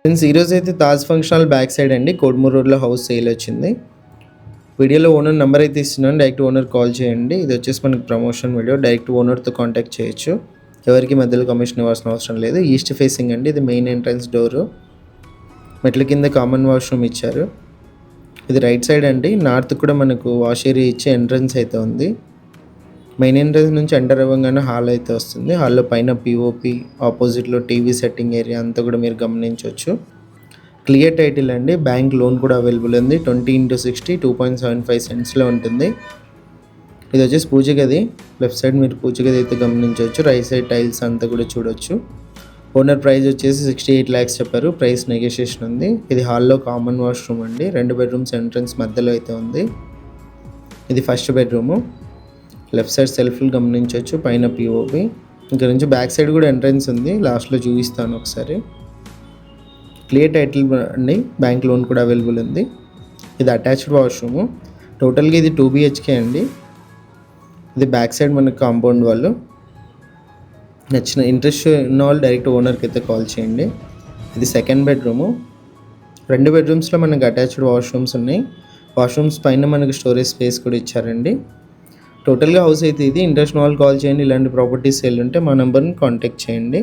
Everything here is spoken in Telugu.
ఫ్రెండ్స్ ఈరోజు అయితే Taj function hall back side అండి కోడుమూరు రోడ్లో హౌస్ సేల్ వచ్చింది. వీడియోలో ఓనర్ నెంబర్ అయితే ఇస్తున్నాను, డైరెక్ట్ ఓనర్ కాల్ చేయండి. ఇది వచ్చేసి మనకి ప్రమోషన్ వీడియో, డైరెక్ట్ ఓనర్తో కాంటాక్ట్ చేయొచ్చు. ఎవరికి మధ్యలో కమిషన్ ఇవ్వాల్సిన అవసరం లేదు. ఈస్ట్ ఫేసింగ్ అండి, ఇది మెయిన్ ఎంట్రన్స్ డోరు. మెట్ల కింద కామన్ వాష్రూమ్ ఇచ్చారు. ఇది రైట్ సైడ్ అండి, నార్త్ కూడా మనకు వాష్ ఏరియా ఇచ్చే ఎంట్రన్స్ అయితే ఉంది. మెయిన్ ఎంట్రన్స్ నుంచి ఎంటర్ అవ్వగానే హాల్ అయితే వస్తుంది. హాల్లో పైన పిఓపి, ఆపోజిట్లో టీవీ సెట్టింగ్ ఏరియా అంతా కూడా మీరు గమనించవచ్చు. క్లియర్ టైటిల్ అండి, బ్యాంక్ లోన్ కూడా అవైలబుల్ ఉంది. 20x60 2.75 సెంట్స్లో ఉంటుంది. ఇది వచ్చేసి పూజ గది, లెఫ్ట్ సైడ్ మీరు పూజ గది అయితే గమనించవచ్చు. రైట్ సైడ్ టైల్స్ అంతా కూడా చూడొచ్చు. ఓనర్ ప్రైస్ వచ్చేసి 68 lakhs చెప్పారు, ప్రైస్ నెగోషియేషన్ ఉంది. ఇది హాల్లో కామన్ వాష్రూమ్ అండి, 2 bedrooms ఎంట్రన్స్ మధ్యలో అయితే ఉంది. ఇది ఫస్ట్ బెడ్రూము. లెఫ్ట్ సైడ్ సెల్ఫ్లు గమనించవచ్చు, పైన పిఓపి. ఇక్కడ నుంచి బ్యాక్ సైడ్ కూడా ఎంట్రన్స్ ఉంది, లాస్ట్లో చూపిస్తాను ఒకసారి. క్లియర్ టైటిల్ అండి, బ్యాంక్ లోన్ కూడా అవైలబుల్ ఉంది. ఇది అటాచ్డ్ వాష్రూము. టోటల్గా ఇది 2 BHK అండి. ఇది బ్యాక్ సైడ్ మనకు కాంపౌండ్ వాళ్ళు. నచ్చిన ఇంట్రెస్ట్ ఉన్న వాళ్ళు డైరెక్ట్ ఓనర్కి అయితే కాల్ చేయండి. ఇది సెకండ్ బెడ్రూము. 2 bedrooms మనకు అటాచ్డ్ వాష్రూమ్స్ ఉన్నాయి. వాష్రూమ్స్ పైన మనకు స్టోరేజ్ స్పేస్ కూడా ఇచ్చారండి. టోటల్గా హౌస్ అయితే ఇది. ఇంట్రెస్ట్ ఉన్న వాళ్ళు కాల్ చేయండి. ఇలాంటి ప్రాపర్టీస్ సేల్ ఉంటే మా నెంబర్ని కాంటాక్ట్ చేయండి.